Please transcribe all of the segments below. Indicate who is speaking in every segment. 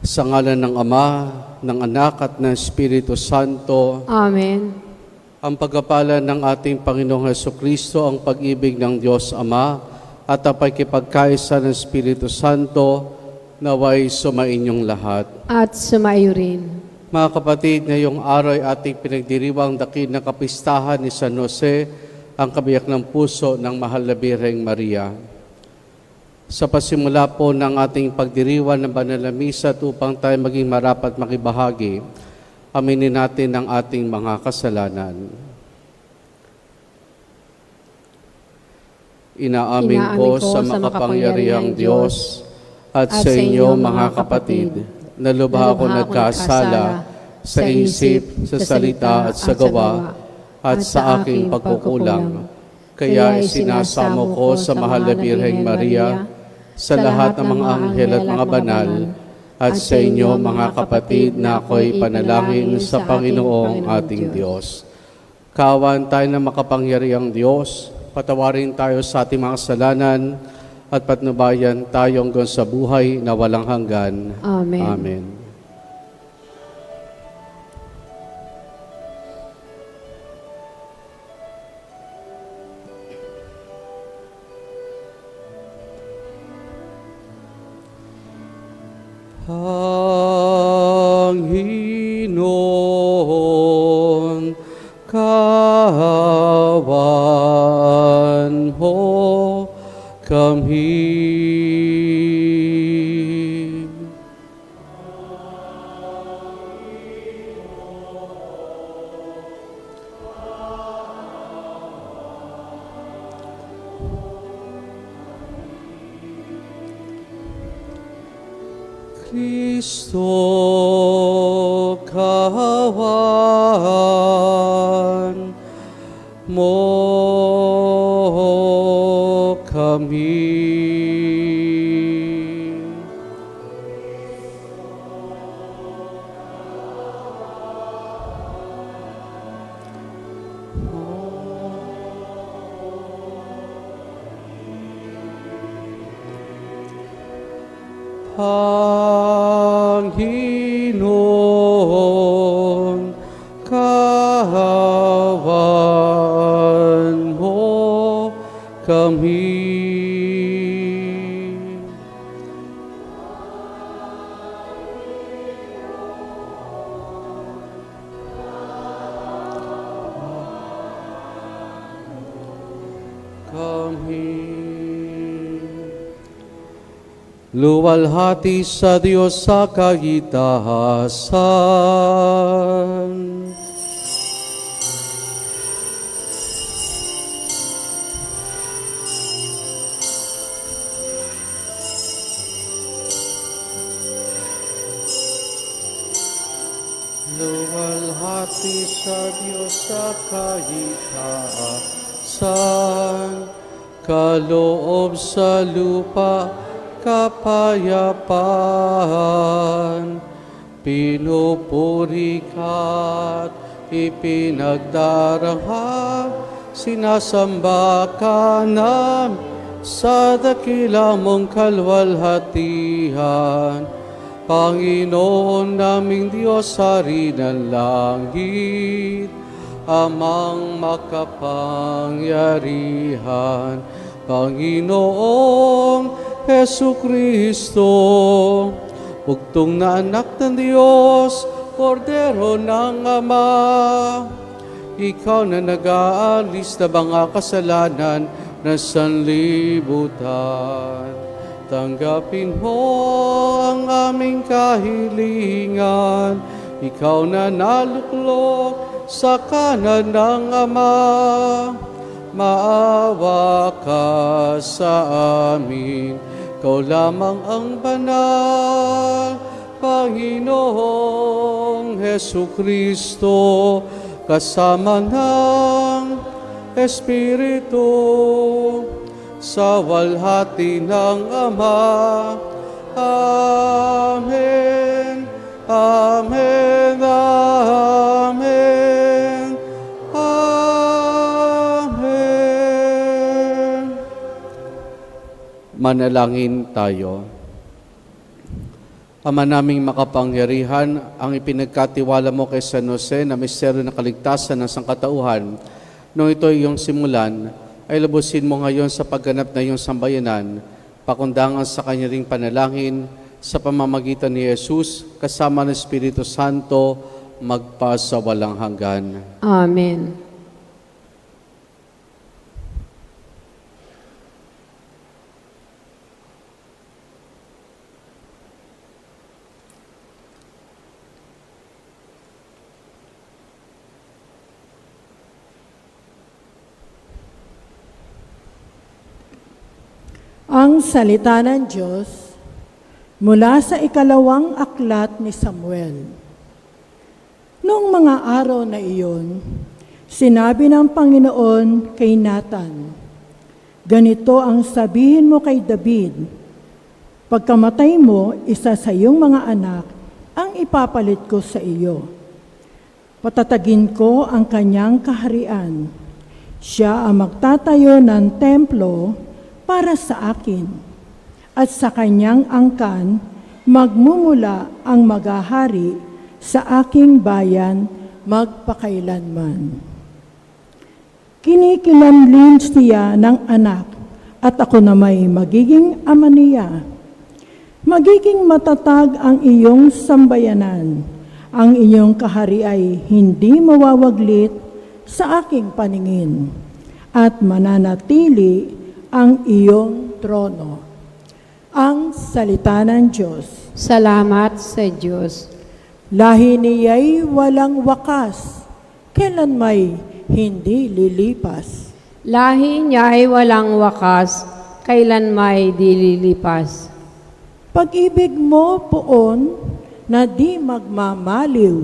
Speaker 1: Sa ngalan ng Ama, ng Anak at ng Espiritu Santo.
Speaker 2: Amen.
Speaker 1: Ang pagkapala ng ating Panginoong Hesukristo, ang pag-ibig ng Diyos Ama, at ang pagkipagkaisa ng Espiritu Santo, naway sumainyong lahat.
Speaker 2: At sumaiyo rin.
Speaker 1: Mga kapatid, ngayong araw ay ating pinagdiriwang dakil na kapistahan ni San Jose, ang kabiyak ng puso ng Mahal na Birheng Maria. Sa pasimula po ng ating pagdiriwang ng Banal na Misa at upang tayo maging marapat makibahagi, aminin natin ang ating mga kasalanan. Inaamin ko sa makapangyarihang Diyos at sa inyo mga kapatid, na lubha ako nagkasala sa isip, sa salita at sa gawa at sa aking pagkukulang. Kaya isinasamo ko sa Mahal na Birheng Maria, sa lahat ng mga anghel at mga banal, at sa inyo mga kapatid na ako'y panalangin sa Panginoong ating Diyos. Kawan tayo ng makapangyarihang Diyos, patawarin tayo sa ating mga kasalanan, at patnubayan tayo hanggang sa buhay na walang hanggan.
Speaker 2: Amen.
Speaker 1: Amen. Panginoon, kawan mo kami. Kristo, kawan mo kami. Panginoon, kawan mo kami. Luwalhati sa Diyos sa kagitasan. Luwalhati sa Diyos sa kagitasan, kaloob sa lupa, kapayapaan, pinupuri ka't ipinagdarangha, sinasamba ka namin sa dakila mong kalwalhatian. Panginoon naming Diyos, Hari ng langit, Amang makapangyarihan, Panginoong Hesukristo, bugtong na anak ng Diyos, Kordero ng Ama. Ikaw na nag-aalis na mga kasalanan ng sanlibutan. Tanggapin mo ang aming kahilingan. Ikaw na naluklok sa kanan ng Ama. Maawa ka sa amin. Ikaw lamang ang banal, Panginoong Hesukristo, kasama ng Espiritu, sa walhati ng Ama. Amen. Amen. Amen. Manalangin tayo. Ama naming makapangyarihan, ang ipinagkatiwala mo kay San Jose na misteryo ng kaligtasan ng sangkatauhan, nung ito ay iyong simulan, ay lubusin mo ngayon sa pagganap na iyong sambayanan, pakundangan sa kanya ring panalangin, sa pamamagitan ni Jesus, kasama ng Espiritu Santo, magpasawalang hanggan.
Speaker 2: Amen.
Speaker 3: Ang salita ng Diyos mula sa ikalawang aklat ni Samuel. Noong mga araw na iyon, sinabi ng Panginoon kay Nathan, "Ganito ang sabihin mo kay David, pagkamatay mo, isa sa iyong mga anak ang ipapalit ko sa iyo. Patatagin ko ang kanyang kaharian. Siya ang magtatayo ng templo para sa akin, at sa kanyang angkan magmumula ang maghahari sa aking bayan magpakailanman." Kinikilamlin siya ng anak, at ako na may magiging ama niya. Magiging matatag ang iyong sambayanan, ang iyong kahari ay hindi mawawaglit sa aking paningin, at mananatili ang iyong trono. Ang salita ng Diyos.
Speaker 2: Salamat sa Diyos.
Speaker 3: Lahi niya'y walang wakas, kailan may hindi lilipas.
Speaker 2: Lahi niya ay walang wakas, kailan may dililipas.
Speaker 3: Pag-ibig mo poon na di magmamaliw,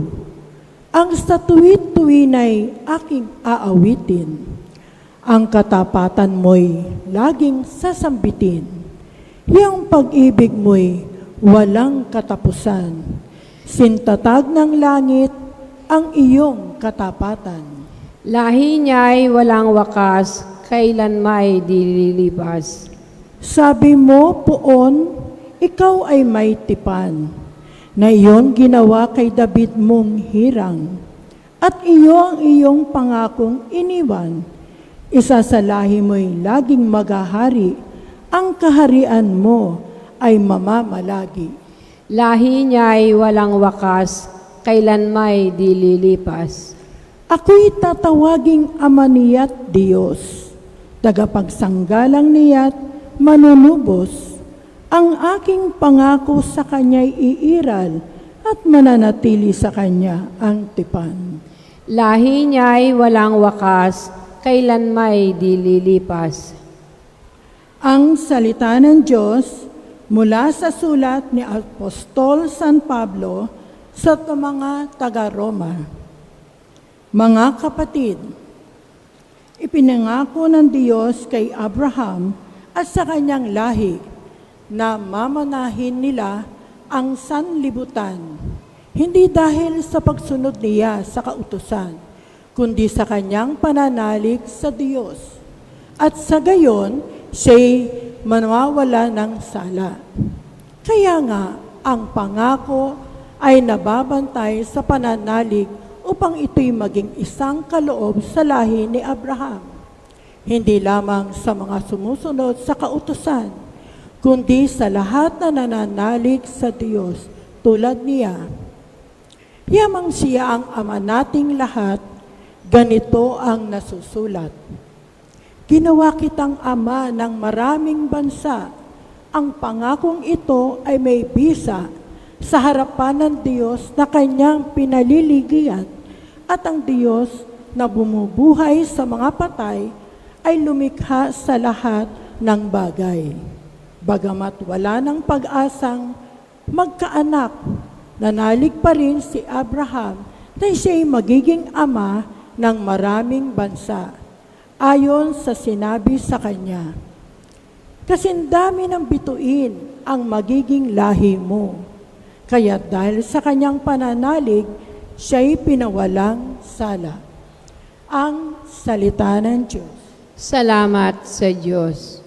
Speaker 3: ang sa tuwid-tuwinay aking aawitin. Ang katapatan mo'y laging sasambitin. Yung pag-ibig mo'y walang katapusan. Sintatag ng langit ang iyong katapatan.
Speaker 2: Lahi niya ay walang wakas, kailan may dililipas.
Speaker 3: Sabi mo poon, ikaw ay may tipan, na iyong ginawa kay David mong hirang, at iyo ang iyong pangakong iniwan. Isa sa lahi mo'y laging maghahari, ang kaharian mo ay mamamalagi.
Speaker 2: Lahi niya ay walang wakas, kailan may dililipas.
Speaker 3: Ako'y tatawaging ama niya't Diyos, tagapagsanggalang niya't manunubos. Ang aking pangako sa kanya'y iiral, at mananatili sa kanya ang tipan.
Speaker 2: Lahi niya ay walang wakas, kailan may dililipas.
Speaker 3: Ang salita ng Diyos mula sa sulat ni Apostol San Pablo sa mga taga-Roma. Mga kapatid, ipinangako ng Diyos kay Abraham at sa kanyang lahi na mamanahin nila ang sanlibutan, hindi dahil sa pagsunod niya sa kautusan, kundi sa kanyang pananalig sa Diyos. At sa gayon, siya'y manawawala ng sala. Kaya nga, ang pangako ay nababantay sa pananalig upang ito'y maging isang kaloob sa lahi ni Abraham. Hindi lamang sa mga sumusunod sa kautusan, kundi sa lahat na nananalig sa Diyos tulad niya. Yamang siya ang ama nating lahat. Ganito ang nasusulat. Ginawa kitang ama ng maraming bansa. Ang pangakong ito ay may bisa sa harapan ng Diyos na kanyang pinaliligian, at ang Diyos na bumubuhay sa mga patay ay lumikha sa lahat ng bagay. Bagamat wala ng pag-asang magkaanak, nanalig pa rin si Abraham na siya'y magiging ama ng maraming bansa, ayon sa sinabi sa kanya, "Kasindami ng bituin ang magiging lahi mo." Kaya dahil sa kanyang pananalig, siya'y pinawalang sala. Ang salita ng Diyos.
Speaker 2: Salamat sa Diyos.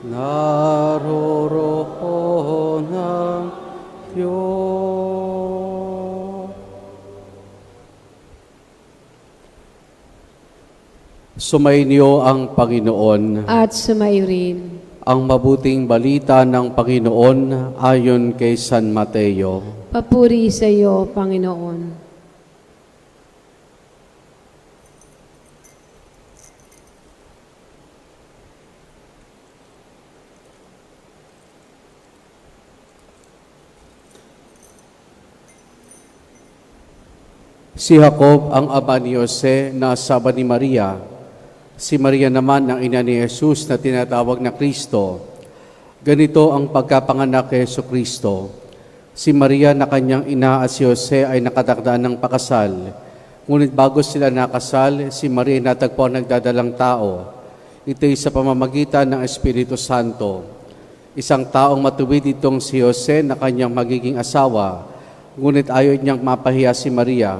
Speaker 1: naroroon ng Diyos. Sumainyo ang Panginoon.
Speaker 2: At sumayo rin.
Speaker 1: Ang mabuting balita ng Panginoon ayon kay San Mateo.
Speaker 2: Papuri sa iyo, Panginoon.
Speaker 1: Si Jacob ang ama ni Jose na asawa ni Maria. Si Maria naman ang ina ni Jesus na tinatawag na Kristo. Ganito ang pagkapanganak kay Jesucristo. Si Maria na kanyang ina at si Jose ay nakatakdaan ng pakasal. Ngunit bago sila nakasal, si Maria natagpo ang nagdadalang tao. Ito'y sa pamamagitan ng Espiritu Santo. Isang taong matuwid itong si Jose na kanyang magiging asawa. Ngunit ayaw niyang mapahiya si Maria.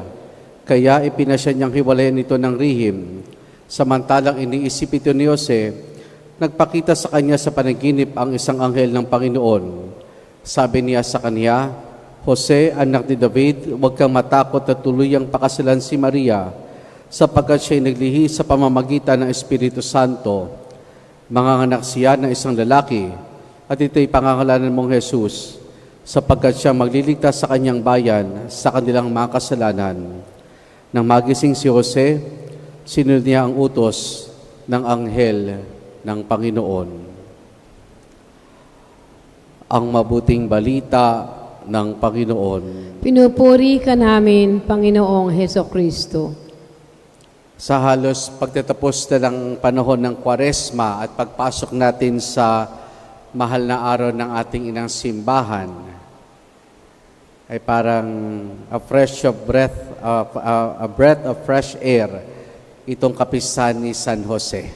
Speaker 1: Kaya ipinasya niyang hiwalayan ito ng rihim. Samantalang iniisip ito ni Jose, nagpakita sa kanya sa panaginip ang isang anghel ng Panginoon. Sabi niya sa kanya, Jose, anak ni David, huwag kang matakot at tuluyang pakasalan si Maria, sapagkat siya'y naglihi sa pamamagitan ng Espiritu Santo. Manganganak siya ng isang lalaki, at ito'y pangangalanan mong Jesus, sapagkat siya magliligtas sa kanyang bayan sa kanilang mga kasalanan. Nang magising si Jose, sinunod niya ang utos ng anghel ng Panginoon. Ang mabuting balita ng Panginoon.
Speaker 2: Pinupuri ka namin, Panginoong Hesukristo.
Speaker 1: Sa halos pagtatapos na ng panahon ng Kwaresma at pagpasok natin sa mahal na araw ng ating inang simbahan, ay parang a breath of fresh air itong kapistahan ni San Jose.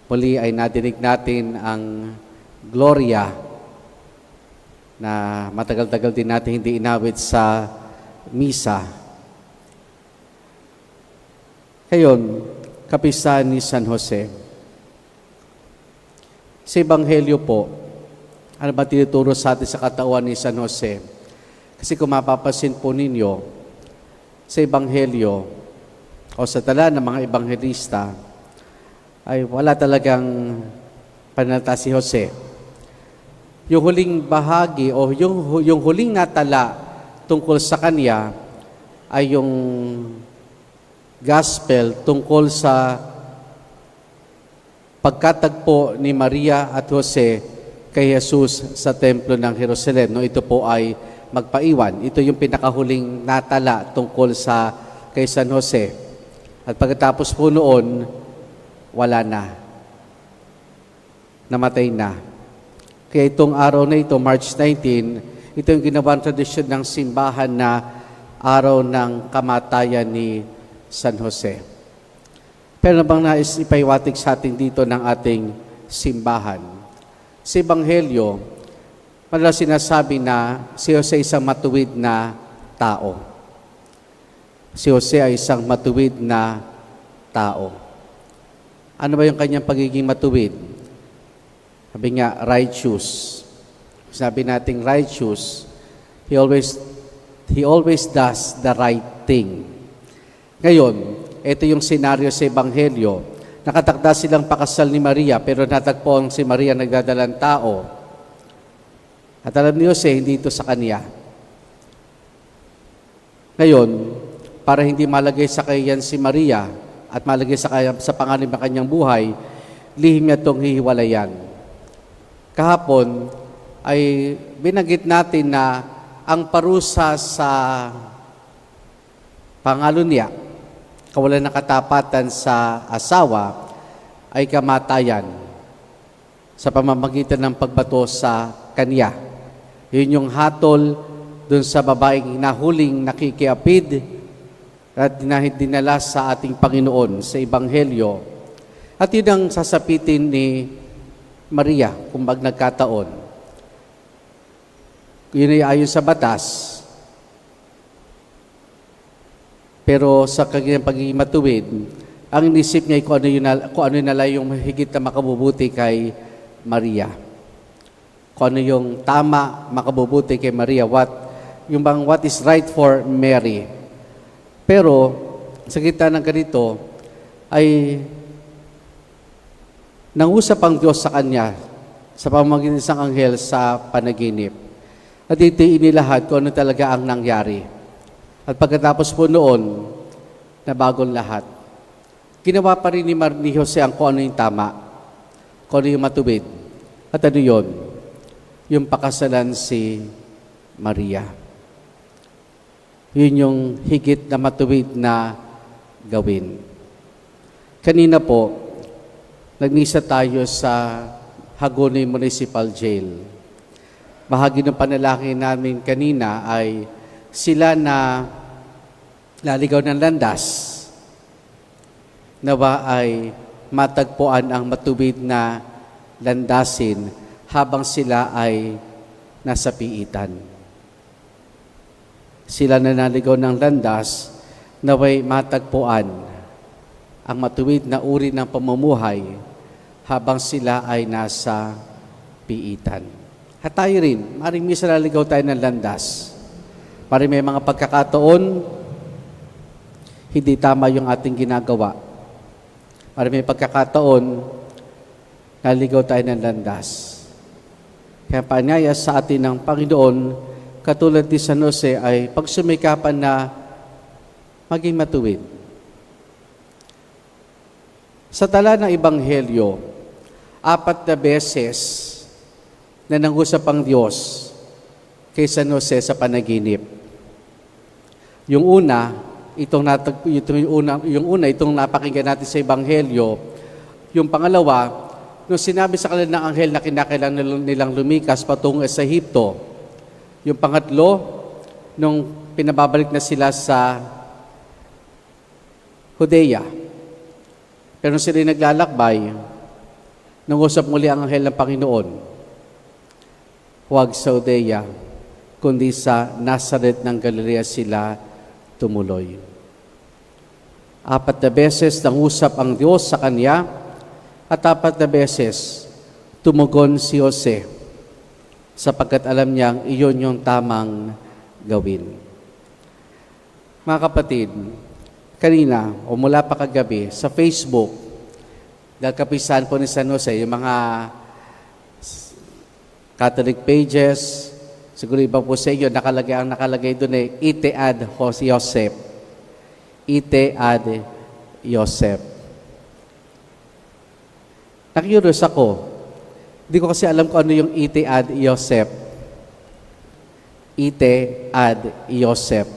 Speaker 1: Muli ay nadinig natin ang Gloria na matagal-tagal din natin hindi inawit sa misa. Ngayon, kapistahan ni San Jose. Sa Ebanghelyo po, ano ba tinuturo sa atin sa katawan ni San Jose? Kasi kung mapapansin po ninyo, sa Ebanghelyo o sa tala ng mga Ebanghelista, ay wala talagang panalita si Jose. Yung huling bahagi o yung huling natala tungkol sa kanya ay yung gospel tungkol sa pagkatagpo ni Maria at Jose kay Jesus sa templo ng Jerusalem. No, ito po ay magpaiwan. Ito yung pinakahuling natala tungkol sa kay San Jose. At pagkatapos po noon, wala na. Namatay na. Kaya itong araw na ito, March 19, ito yung ginawang tradisyon ng simbahan na araw ng kamatayan ni San Jose. Pero bang nais ipaiwatig sa atin dito ng ating simbahan? Sa Ebanghelyo, madalas sinasabi na si Jose isang matuwid na tao. Si Jose ay isang matuwid na tao. Ano ba yung kanyang pagiging matuwid? Sabi nga, righteous. Sabi nating righteous, he always does the right thing. Ngayon, ito yung senaryo sa Ebanghelyo. Nakatakda silang pakasal ni Maria, pero natagpo si Maria nagdadalang tao. At alam ni Jose, hindi ito sa kanya. Ngayon, para hindi malagay sa kayan si Maria at malagay sa panganib ng kanyang buhay, lihim niya itong hihiwalayan. Kahapon ay binanggit natin na ang parusa sa pangalunya, kawalan ng katapatan sa asawa, ay kamatayan sa pamamagitan ng pagbato sa kanya. Yun yung hatol dun sa babaeng nahuling nakikiapid at dinala sa ating Panginoon sa Ebanghelyo. At yun ang sasapitin ni Maria kung nagkataon. Yun ay ayon sa batas. Pero sa kanyang pagiging matuwid, ang inisip niya ay kung ano nala yung higit na makabubuti kay Maria. Kung ano yung tama, makabubuti kay Maria, what is right for Mary. Pero, sa gitna ng ganito, ay nangusap ang Diyos sa kanya sa pamamagitan ng isang anghel sa panaginip. At ito inilahad kung ano talaga ang nangyari. At pagkatapos po noon, nabagong lahat. Ginawa pa rin ni Jose ang kung ano yung tama, kung ano yung matuwid. At ano yun? Yung pakasalan si Maria. Yun yung higit na matuwid na gawin. Kanina po, nagmisa tayo sa Hagonoy Municipal Jail. Bahagi ng panalangin namin kanina ay sila na laligaw ng landas, nawa ay matagpuan ang matuwid na landasin habang sila ay nasa piitan. Sila na naligaw ng landas, naway matagpuan ang matuwid na uri ng pamumuhay habang sila ay nasa piitan. At tayo rin, maring minsan naligaw tayo ng landas. Maring may mga pagkakataon, hindi tama yung ating ginagawa. Maring may pagkakataon, naligaw tayo ng landas. Kaya paanyaya sa atin ng Panginoon, katulad ni San Jose, ay pagsumikapan na maging matuwid. Sa tala ng Ebanghelyo, 4 na beses na nangusap ang Diyos kay San Jose sa panaginip. Yung una, itong napakinggan natin sa Ebanghelyo. Yung pangalawa, nung sinabi sa kanila ng anghel na kinakailangan nilang lumikas patungo sa Ehipto. Yung pangatlo, nung pinababalik na sila sa Judea. Pero nung sila naglalakbay, nangusap muli ang anghel ng Panginoon. Huwag sa Judea, kundi sa Nazareth ng Galilea sila tumuloy. 4 na beses nangusap ang Diyos sa kanya, at 4 na beses, tumugon si Jose sapagkat alam niyang iyon yung tamang gawin. Mga kapatid, kanina o mula pa kagabi sa Facebook, dahil kapisahan po ni San Jose, yung mga Catholic pages, siguro iba po sa inyo, nakalagay doon ite ad Joseph. Ite ad Joseph. Nakiuros ako. Hindi ko kasi alam kung ano yung ite ad Joseph. Ite ad Joseph.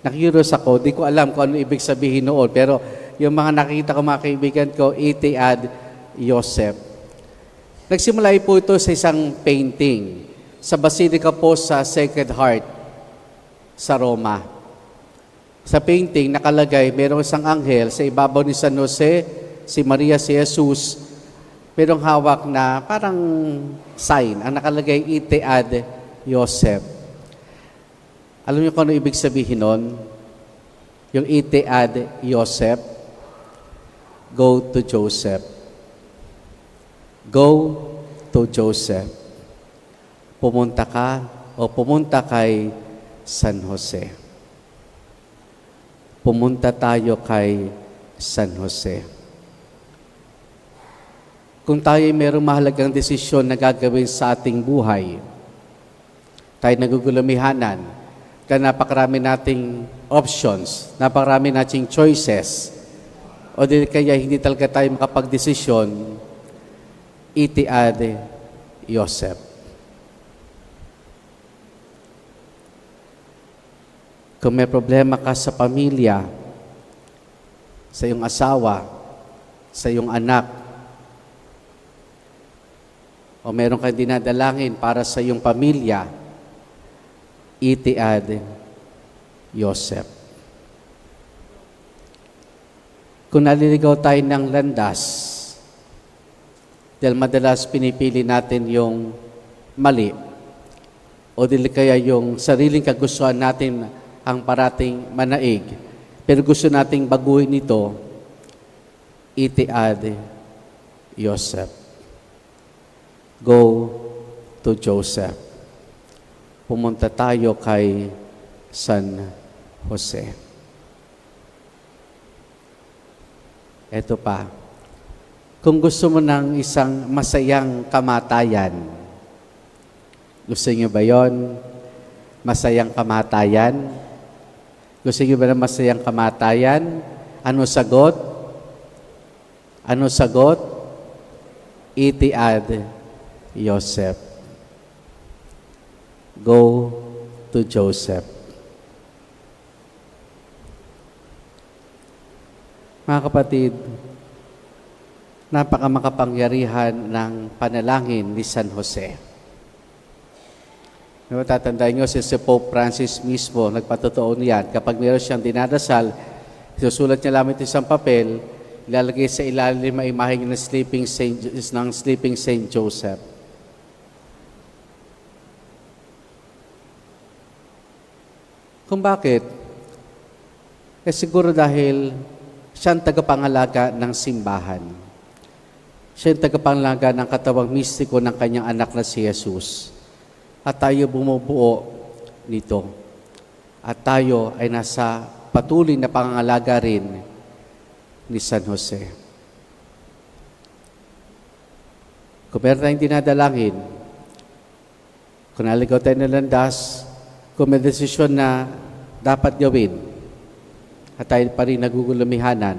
Speaker 1: Nakiuros ako. Hindi ko alam kung ano ibig sabihin noon. Pero yung mga nakikita ko, mga kaibigan ko, ite ad Joseph. Nagsimula po ito sa isang painting sa Basilica po sa Sacred Heart sa Roma. Sa painting, nakalagay, mayroong isang anghel sa ibabaw ni San Jose, si Maria, si Jesus, merong hawak na parang sign. Ang nakalagay, ite ad Joseph. Alam niyo kung ano ibig sabihin nun? Yung ite ad Joseph, go to Joseph. Go to Joseph. Pumunta ka o pumunta kay San Jose. Pumunta tayo kay San Jose. Kung tayo mayroong mahalagang desisyon na gagawin sa ating buhay, tayo nagugulumihanan, kaya napakarami nating options, napakarami nating choices, o di kaya hindi talaga tayo makapag-desisyon, ite ad Joseph. Kung may problema ka sa pamilya, sa iyong asawa, sa iyong anak, o meron kang dinadalangin para sa iyong pamilya, ite ad Joseph. Kung naliligaw tayo ng landas, dahil madalas pinipili natin yung mali, o dili kaya yung sariling kagustuhan natin ang parating manaig, pero gusto nating baguhin ito, ite ad Joseph. Go to Joseph. Pumunta tayo kay San Jose. Eto pa. Kung gusto mo ng isang masayang kamatayan, gusto niyo ba yon? Masayang kamatayan? Gusto niyo ba ng masayang kamatayan? Ano sagot? Ano sagot? Itiad Joseph. Go to Joseph. Mga kapatid, napakamakapangyarihan ng panalangin ni San Jose. Tatandaan nyo, si Pope Francis mismo, nagpatotoo niyan. Kapag meron siyang dinadasal, susulat niya lamang ito isang papel, ilalagay sa ilalim ang imahe ng sleeping Saint Joseph. Kung bakit? Siguro dahil siya ang tagapangalaga ng simbahan. Siya ang tagapangalaga ng katawang mistiko ng kanyang anak na si Jesus. At tayo bumubuo nito. At tayo ay nasa patuloy na pangangalaga rin ni San Jose. Kung meron tayong dinadalangin, kung naligaw tayo ng landas, kung may desisyon na dapat gawin, at tayo pa rin nagugulumihanan,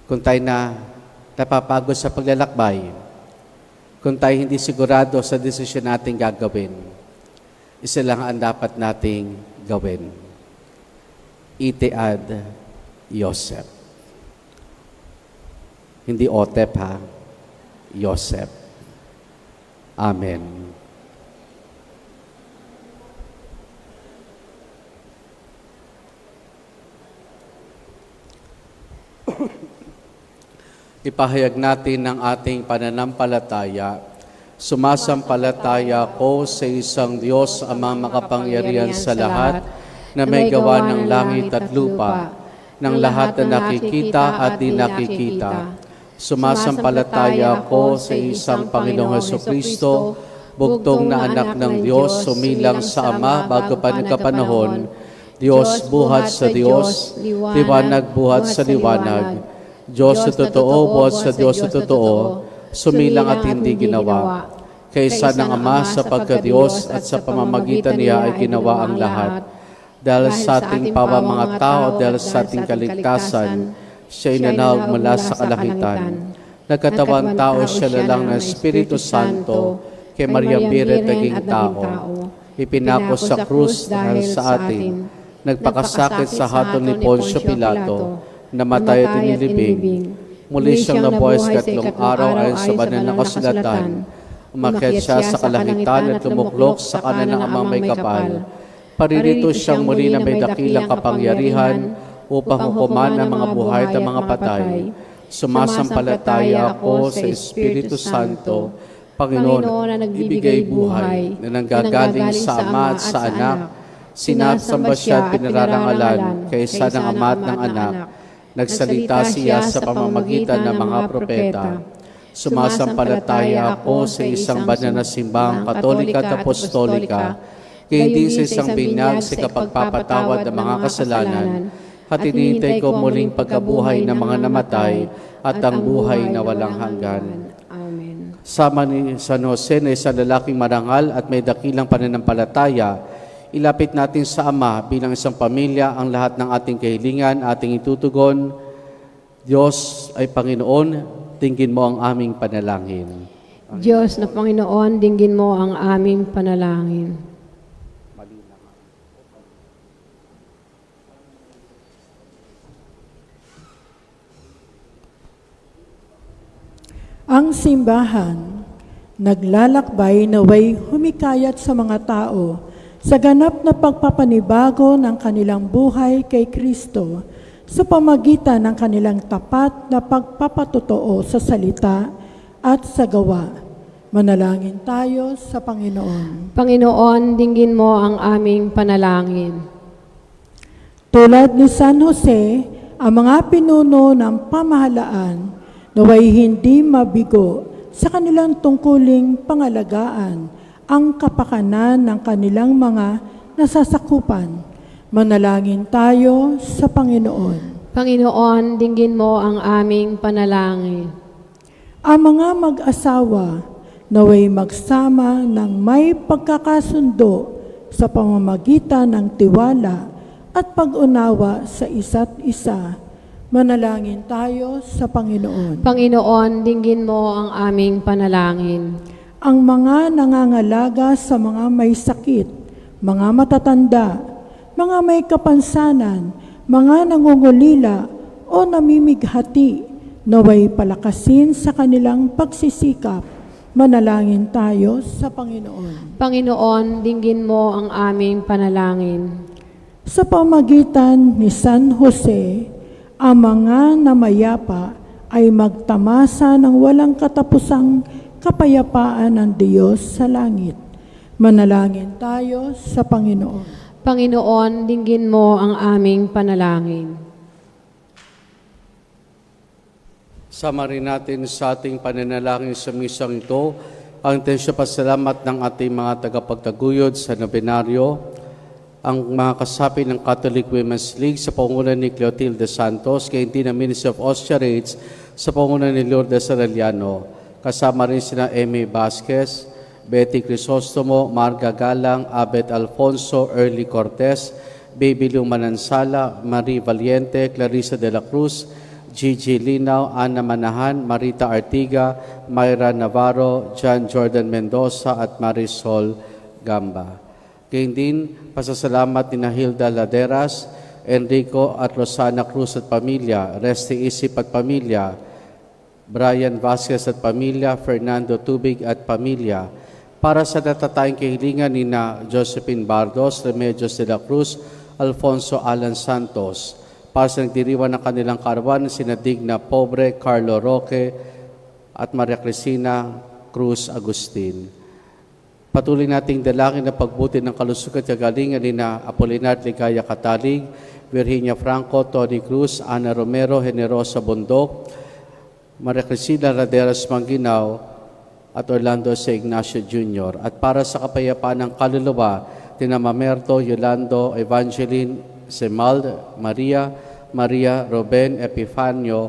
Speaker 1: kung tayo na napapagod sa paglalakbay, kung tayo hindi sigurado sa desisyon natin gagawin, isa lang ang dapat nating gawin. Itiad Joseph. Hindi Otep ha, Joseph. Amen. Ipahayag natin ang ating pananampalataya. Sumasampalataya ko sa isang Diyos, Amang makapangyarihan sa lahat, na may gawa ng langit at lupa, ng lahat na nakikita at di nakikita. Sumasampalataya ko sa isang Panginoong Hesukristo, bugtong na anak ng Diyos, sumilang sa Ama bago pa nagkapanahon, Diyos buhat sa Diyos, liwanag buhat sa liwanag, Diyos na totoo, buhat sa Diyos na totoo, sumilang at hindi ginawa. Kaysa ng Ama sa pagka-Diyos at sa pamamagitan niya ay ginawa ang lahat. Dahil sa ating mga tao, dahil sa ating kaligtasan, siya inanawag mula sa kalakitan. Nagkatawang tao siya lalang ng Espiritu Santo, kay Maria Biret naging tao. Ipinako sa krus dahil sa atin. Nagpakasakit sa hatol ni Poncio Pilato, namatay at inilibing. Muli siyang nabuhay sa 3 araw ayon sa banal na kasulatan. Umakyat siya sa kalangitan at tumuklok sa kanan ng Amang may kapal. Paririto siyang muli na may dakilang kapangyarihan upang hukuman ang mga buhay at mga patay. Sumasampalataya ako sa Espiritu Santo, Panginoon na nagbibigay buhay, na nanggagaling sa Ama at sa Anak. Sinasamba siya at pinararangalan kaysa ng Ama at ng Anak. Nagsalita siya sa pamamagitan ng mga propeta. Sumasampalataya ako sa isang banal na simbahang Katolika at Apostolika, hindi sa isang binyag sa kapagpapatawad ng mga kasalanan, at hinihintay ko muling pagkabuhay ng mga namatay at ang buhay na walang hanggan.
Speaker 2: Amen.
Speaker 1: Sama ni San Jose na isang lalaking marangal at may dakilang pananampalataya, ilapit natin sa Ama bilang isang pamilya ang lahat ng ating kahilingan, ating itutugon. Diyos ay Panginoon, dinggin mo ang aming panalangin.
Speaker 2: Diyos na Panginoon, dinggin mo ang aming panalangin.
Speaker 3: Ang simbahan, naglalakbay naway humikayat sa mga tao sa ganap na pagpapanibago ng kanilang buhay kay Kristo sa pamagitan ng kanilang tapat na pagpapatotoo sa salita at sa gawa. Manalangin tayo sa Panginoon.
Speaker 2: Panginoon, dinggin mo ang aming panalangin.
Speaker 3: Tulad ni San Jose, ang mga pinuno ng pamahalaan naway hindi mabigo sa kanilang tungkuling pangalagaan ang kapakanan ng kanilang mga nasasakupan. Manalangin tayo sa Panginoon.
Speaker 2: Panginoon, dinggin mo ang aming panalangin.
Speaker 3: Ang mga mag-asawa naway magsama ng may pagkakasundo sa pamamagitan ng tiwala at pag-unawa sa isa't isa. Manalangin tayo sa Panginoon.
Speaker 2: Panginoon, dinggin mo ang aming panalangin.
Speaker 3: Ang mga nangangalaga sa mga may sakit, mga matatanda, mga may kapansanan, mga nangungulila o namimighati, naway palakasin sa kanilang pagsisikap. Manalangin tayo sa Panginoon.
Speaker 2: Panginoon, dinggin mo ang aming panalangin.
Speaker 3: Sa pamagitan ni San Jose, ang mga namayapa ay magtamasa ng walang katapusang kapayapaan ng Diyos sa langit. Manalangin tayo sa Panginoon.
Speaker 2: Panginoon, dinggin mo ang aming panalangin.
Speaker 1: Sama rin natin sa ating pananalangin sa misang ito ang tensya pasalamat ng ating mga tagapagtaguyod sa nobenaryo, ang mga kasapi ng Catholic Women's League sa pangunan ni Clotilde Santos, kay na Ministry of Austerage sa pangunan ni Lourdes Arellano. Kasama rin sina Amy Vasquez, Betty Crisostomo, Marga Galang, Abet Alfonso, Early Cortez, Baby Lou Manansala, Marie Valiente, Clarissa de la Cruz, Gigi Linaw, Ana Manahan, Marita Artiga, Myra Navarro, John Jordan Mendoza at Marisol Gamba. Gayun din, pasasalamat ni Hilda Laderas, Enrico at Rosana Cruz at pamilya, Resti Isip at pamilya, Brian Vasquez at pamilya, Fernando Tubig at pamilya, para sa natatayang kahilingan ni na Josephine Bardos, Remedios de la Cruz, Alfonso Alan Santos, para sa nagdiriwan ng kanilang karawan, sina Digna Pobre, Carlo Roque, at Maria Cristina Cruz Agustin. Patuloy nating dalangin na pagbuti ng kalusugan at kagalingan ni na Apolinar Ligaya Katalig, Virginia Franco, Tony Cruz, Ana Romero, Generosa Bundok, Maria Cristina Raderas Mangginaw, at Orlando C. Ignacio Jr. At para sa kapayapaan ng kaluluwa, tina Mamerto, Yolando, Evangeline, Semald, Maria, Ruben, Epifanio,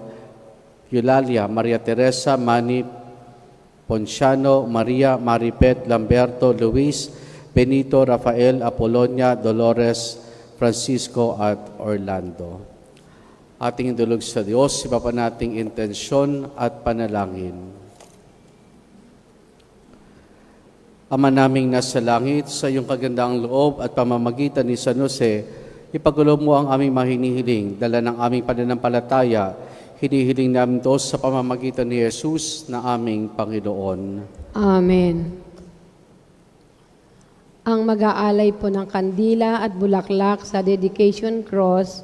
Speaker 1: Eulalia, Maria Teresa, Manny, Ponciano, Maria, Maripet, Lamberto, Luis, Benito, Rafael, Apolonia, Dolores, Francisco at Orlando. Ating indulog sa Diyos, iba pa nating intensyon at panalangin. Ama naming nasa langit, sa iyong kagandaang loob at pamamagitan ni San Jose, ipagkaloob mo ang aming mahinihiling, dala ng aming pananampalataya, hinihiling namin ito sa pamamagitan ni Jesus na aming Panginoon.
Speaker 2: Amen. Ang mag-aalay po ng kandila at bulaklak sa dedication cross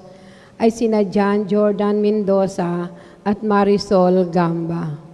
Speaker 2: ay sina John Jordan Mendoza at Marisol Gamba.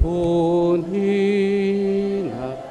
Speaker 1: kunin at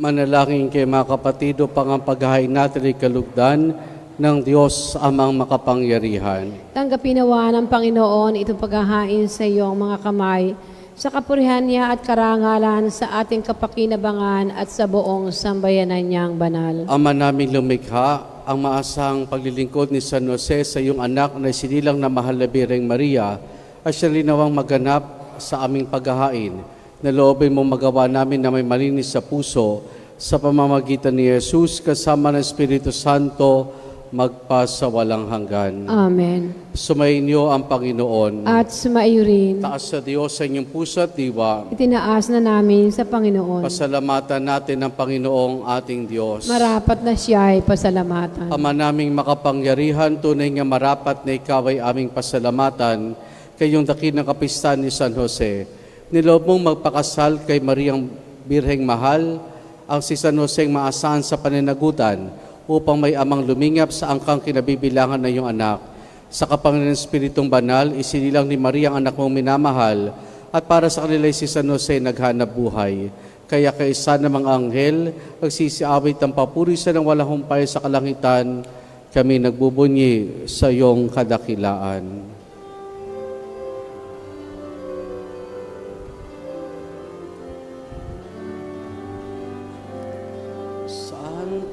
Speaker 1: manalangin kay mga kapatid upang ang paghahain natin ay kalugdan ng Diyos amang makapangyarihan.
Speaker 2: Tanggapin nawa ng Panginoon itong paghahain sa iyong mga kamay, sa kapurihan niya at karangalan sa ating kapakinabangan at sa buong sambayanan niyang banal.
Speaker 1: Ama naming lumikha, ang maasang paglilingkod ni San Jose sa iyong anak na sinilang na mahal na Birheng Maria ay siya linawang maganap sa aming paghahain. Naloobin mo magawa namin na may malinis sa puso sa pamamagitan ni Jesus kasama ng Espiritu Santo magpasawalang hanggan.
Speaker 2: Amen.
Speaker 1: Sumainyo ang Panginoon.
Speaker 2: At sumaiyo rin,
Speaker 1: Taas sa Diyos sa inyong puso at diwa.
Speaker 2: itinaas na namin sa Panginoon.
Speaker 1: Pasalamatan natin ang Panginoong ating Diyos.
Speaker 2: Marapat na siya ay pasalamatan.
Speaker 1: Ama naming makapangyarihan, tunay nga marapat na ikaw ay aming pasalamatan kayong dakilang kapistahan ni San Jose. Niloob mong magpakasal kay Mariang Birheng Mahal, ang si San Jose maasahan sa pananagutan upang may amang lumingap sa angkang kinabibilangan na iyong anak. Sa kapangyarihan ng Espiritong Banal, isinilang ni Maria ang anak mong minamahal at para sa kanila si San Jose naghanap buhay. Kaya kaisa ng mga anghel, nagsisiawit ang papurisan ng walang humpay sa kalangitan, kami nagbubunyi sa iyong kadakilaan.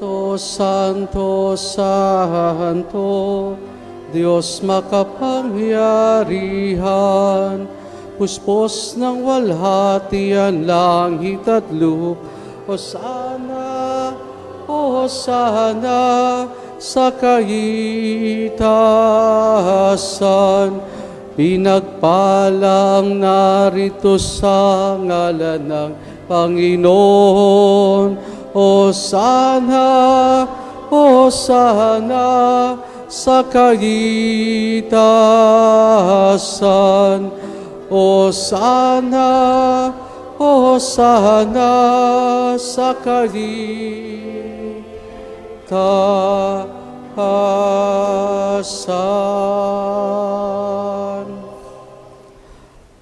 Speaker 1: Santo, Santo, Santo, Diyos makapangyarihan, puspos ng walhatian, langit at lupa, Hosana, Hosana, sa kaitasan, pinagpalang narito sa ngalan ng Panginoon. Hosana, Hosana, sa kaitasan. Hosana, Hosana, sa kaitasan.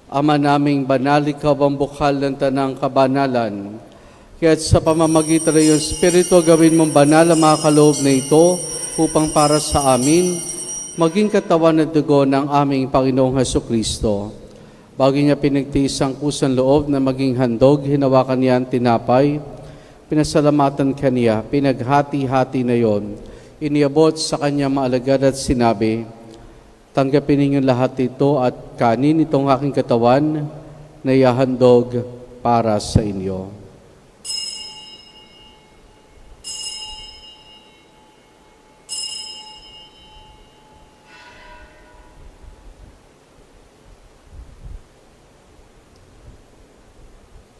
Speaker 1: Ama naming banal, ikaw ang bukal ng tanang kabanalan. Kaya't sa pamamagitan ng iyong Espiritu, gawin mong banal ang mga kaloob na ito upang para sa amin, maging katawan at dugo ng aming Panginoong Hesukristo. Bago niya pinagtiis ang kusang loob na maging handog, hinawakan niya ang tinapay, pinasalamatan kaniya, pinaghati-hati na yon. Iniabot sa kanya mga alagad at sinabi, tanggapin ninyong lahat ito at kanin itong aking katawan na ihahandog para sa inyo.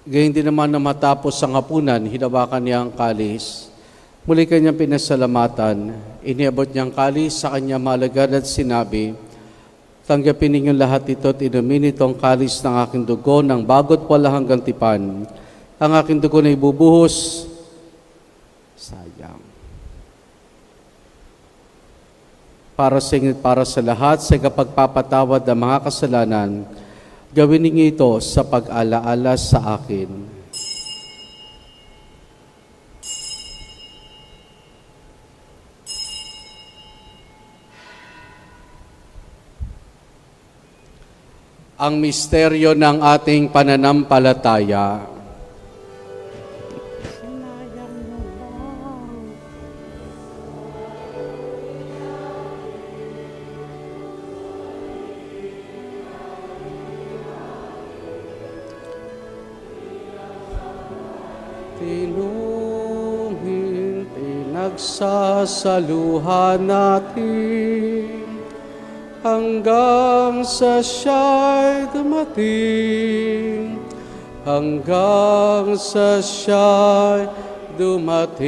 Speaker 1: Gayun din naman na matapos ang hapunan, hinawakan niya ang kalis. Muli kanyang pinasalamatan, iniabot niyang kalis sa kanya malagad at sinabi, tanggapin ninyong lahat ito at inumin itong kalis ng aking dugo ng bagot wala hanggang tipan. Ang aking dugo na ibubuhos, sayang. Para sa inyo at para sa lahat, sa kapagpapatawad ng mga kasalanan, gawin ninyo ito sa pag-alaala sa akin. Ang misteryo ng ating pananampalataya. Tinungin, pinagsasaluhan natin hanggang sa siya'y dumating, hanggang sa siya'y dumating.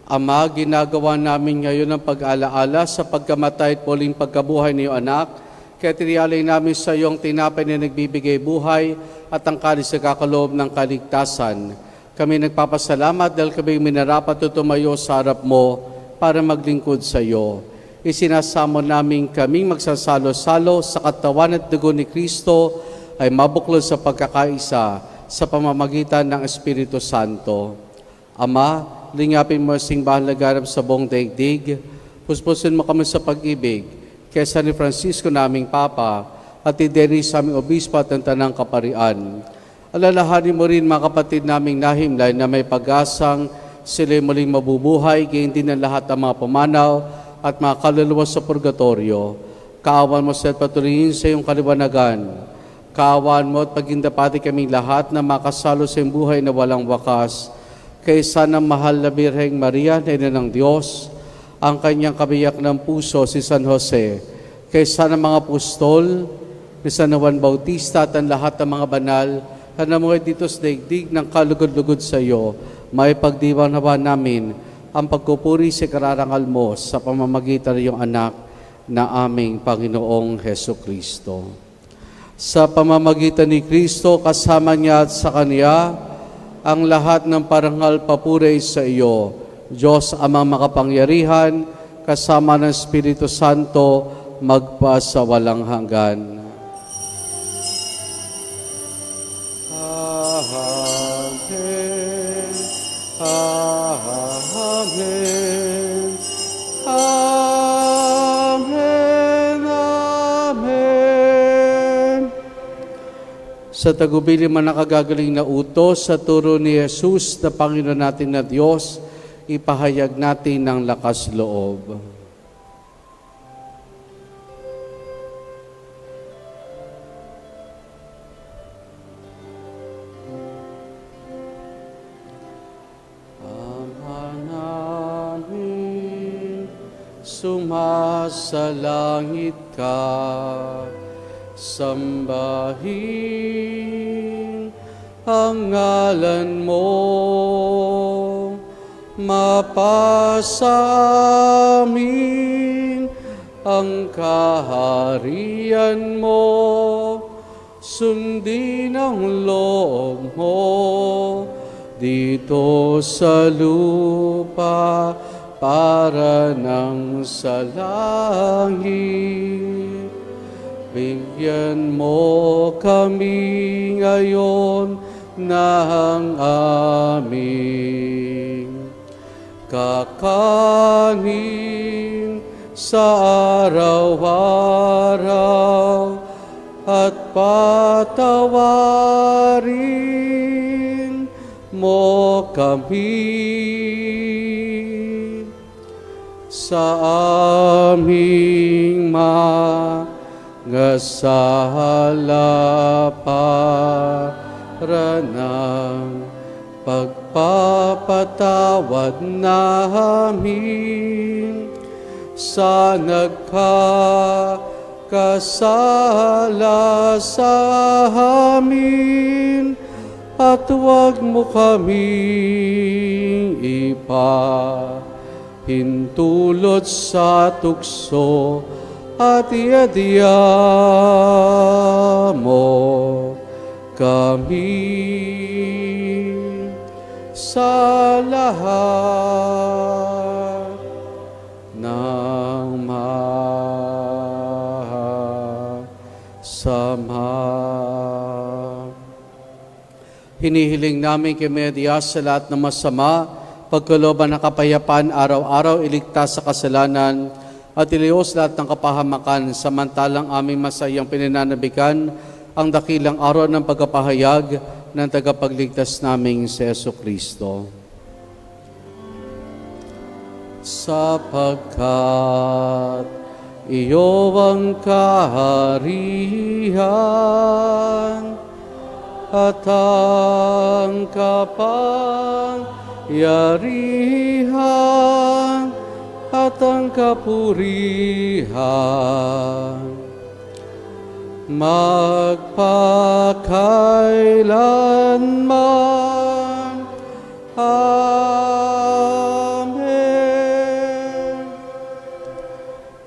Speaker 1: Ama, ginagawa namin ngayon ang pag-alaala sa pagkamatay at muling pagkabuhay ni iyong anak, kaya tiniyalay namin sa iyong tinapay na nagbibigay buhay at ang kalis na kakaloob ng kaligtasan. Kami nagpapasalamat dahil kami minarapat at tumayo sa harap mo para maglingkod sa iyo. Isinasamo namin kaming magsasalo-salo sa katawan at dugo ni Kristo ay mabuklod sa pagkakaisa sa pamamagitan ng Espiritu Santo. Ama, lingapin mo ang simbahan laganap sa buong daigdig, puspusin mo kami sa pag-ibig, kay San Francisco naming Papa, at Denis sa aming Obispo at ng Tanang Kaparian. Alalahanin mo rin mga kapatid naming nahimlay na may pag-asang sila'y muling mabubuhay, gayon din ang lahat ng mga pumanaw at mga kaluluwa sa purgatorio. Kaawan mo sa patuloyin sa iyong kaliwanagan. Kaawan mo at pagindapati kaming lahat na makasalo sa iyong buhay na walang wakas. Kaysa ng mahal na Birheng Maria, na ina ng Diyos, ang kanyang kabiyak ng puso si San Jose. Kaysa ng mga apostol, ni San Juan Bautista at ang lahat ng mga banal na namuhay dito sa daigdig ng kalugod-lugod sa iyo, may pagdiwang nawa namin ang pagkupuri sa kararangal mo sa pamamagitan ng iyong anak na aming Panginoong Hesukristo. Sa pamamagitan ni Kristo, kasama niya at sa Kanya, ang lahat ng parangal papuri sa iyo, Diyos Amang makapangyarihan, kasama ng Espiritu Santo, magpa sa walang hanggan. Amen. Amen. Amen. Sa tagubilin man nakagagaling na utos sa turo ni Jesus na Panginoon natin na Diyos, ipahayag natin ng lakas loob. Sumasalangit ka, sambahin ang ngalan mo, mapasa amin ang kaharian mo, sundin ang loob mo dito sa lupa para nang sa langit. Bigyan mo kami ngayon ng aming kakanin sa araw-araw at patawarin mo kami sa aming mga sala para ng pagpapatawad namin sa nagkakasala sa amin, at huwag mo kaming ipahintulot sa tukso, at iadya mo kami sa lahat ng masama. Hinihiling namin kay Maria sa lahat ng masama, pagkalooban ng kapayapaan araw-araw, iligtas sa kasalanan, at ilios lahat ng kapahamakan, samantalang aming masayang pinananabikan ang dakilang araw ng pagkapahayag ng tagapagligtas naming si Jesucristo. Sapagkat iyo ang kaharian at ang kapangyarihan at ang kapurihan magpakailanman. Amen.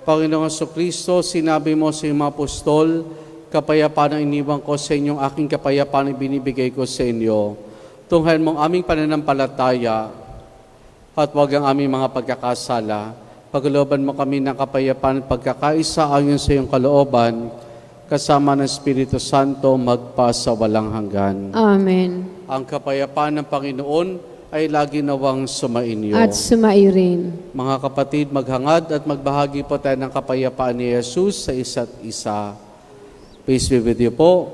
Speaker 1: Panginoong Jesucristo, sinabi mo sa iyong mga apostol, kapayapaan ang iniwan ko sa inyong aking kapayapaan ang binibigay ko sa inyo. Tunghayan mong aming pananampalataya at huwag ang aming mga pagkakasala. Paglooban mo kami ng kapayapaan at pagkakaisa ayon sa iyong kalooban, kasama ng Espiritu Santo magpa sa walang hanggan.
Speaker 2: Amen.
Speaker 1: Ang kapayapaan ng Panginoon ay lagi nawang sumainyo.
Speaker 2: At sumairin.
Speaker 1: Mga kapatid, maghangad at magbahagi po tayo ng kapayapaan ni Jesus sa isa't isa. Peace be with you po.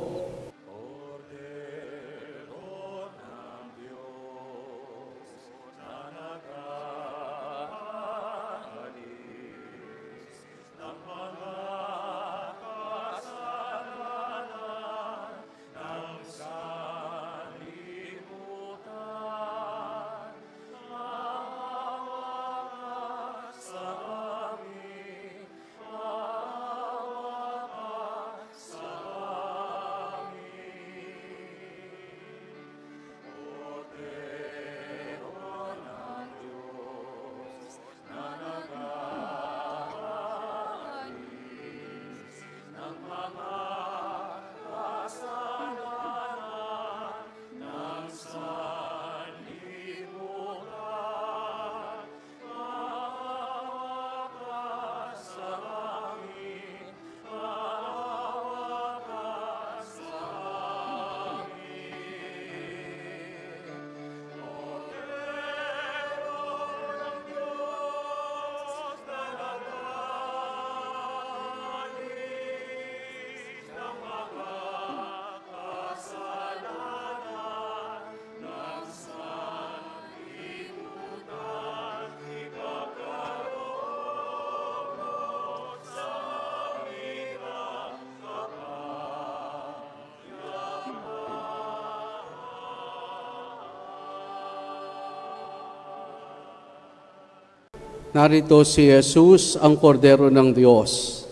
Speaker 1: Narito si Jesus, ang kordero ng Diyos.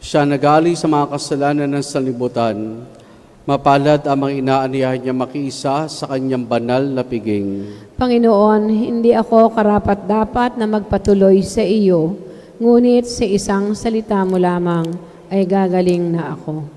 Speaker 1: Siya nagali sa mga kasalanan ng sanlibutan. Mapalad ang mga inaaniyahan niya makiisa sa kanyang banal na piging.
Speaker 2: Panginoon, hindi ako karapat-dapat na magpatuloy sa iyo, ngunit sa isang salita mo lamang ay gagaling na ako.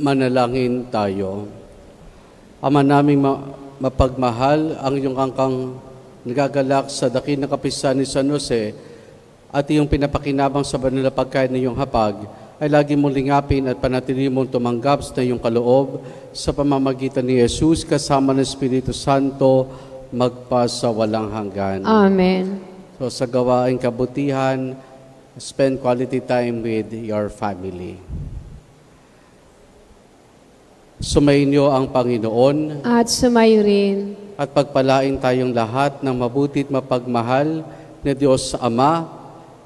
Speaker 1: Manalangin tayo. Ama naming mapagmahal, ang iyong angkang nagagalak sa dakilang kapistahan ni San Jose at iyong pinapakinabang sa banal na pagkain ng iyong hapag, ay lagi mong lingapin at panatili mong tumanggap sa iyong kaloob sa pamamagitan ni Jesus kasama ng Espiritu Santo magpasawalang hanggan.
Speaker 2: Amen.
Speaker 1: So sa gawaing kabutihan, spend quality time with your family. Sumainyo ang Panginoon
Speaker 2: At sumayo rin.
Speaker 1: at pagpalain tayong lahat ng mabutit mapagmahal na Diyos Ama,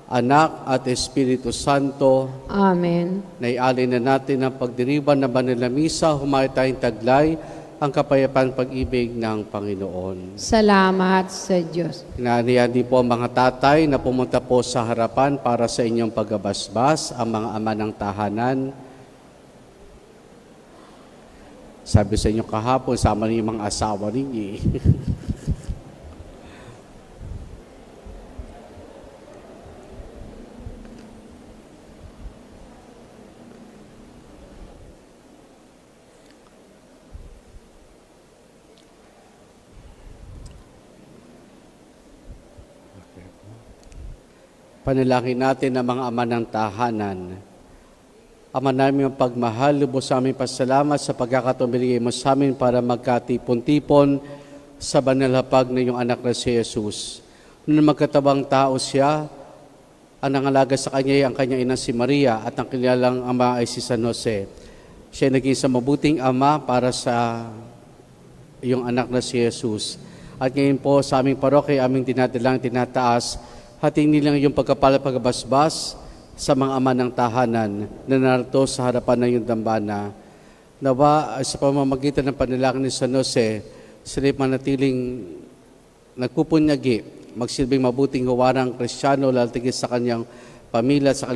Speaker 1: Anak at Espiritu Santo.
Speaker 2: Amen.
Speaker 1: Naialin na natin ang pagdiriban ng banal na misa, humay tayong taglay ang kapayapaan pag-ibig ng Panginoon.
Speaker 2: Salamat sa Diyos.
Speaker 1: Inaanihan din po ang mga tatay na pumunta po sa harapan para sa inyong paggabasbas, ang mga ama ng tahanan. Sabi sa inyo kahapon, sama niyo yung mga asawa ninyo. Panalangin natin ang mga ama ng tahanan. Ama namin ang pagmahal, lubos sa aming pasalamat sa pagkakatumiligay mo sa amin para magkatipon-tipon sa banal hapag na iyong anak na si Jesus. Nung magkatabang tao siya, ang nangalaga sa kanya ay ang kanyang ina si Maria at ang kanilang ama ay si San Jose. Siya ay naging sa mabuting ama para sa iyong anak na si Jesus. At ngayon po sa aming parokya, aming dinadalang tinataas, hating nilang iyong pagkapala-pagbasbas sa mga ama ng tahanan na narito sa harapan ng iyong dambana. Nawa sa pamamagitan ng panalangin ni San Jose, sila'y manatiling nagpupunyagi, magsilbing mabuting huwarang Kristiyano, laltigis sa kanyang pamilya, sa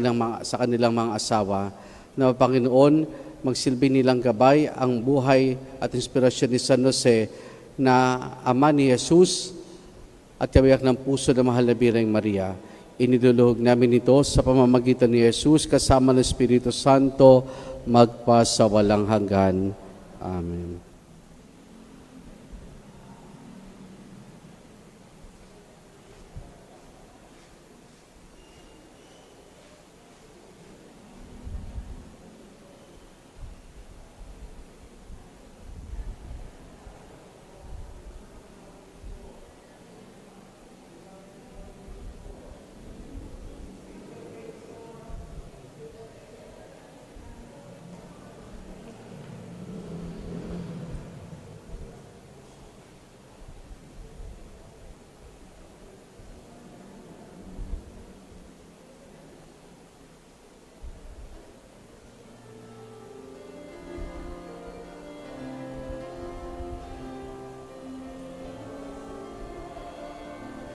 Speaker 1: kanilang mga asawa. Na Panginoon, magsilbing nilang gabay ang buhay at inspirasyon ni San Jose na ama ni Jesus at kabiyak ng puso ng mahal na Birheng Maria. Iniduluhog namin ito sa pamamagitan ni Jesus kasama ng Espiritu Santo magpasawalang hanggan. Amen.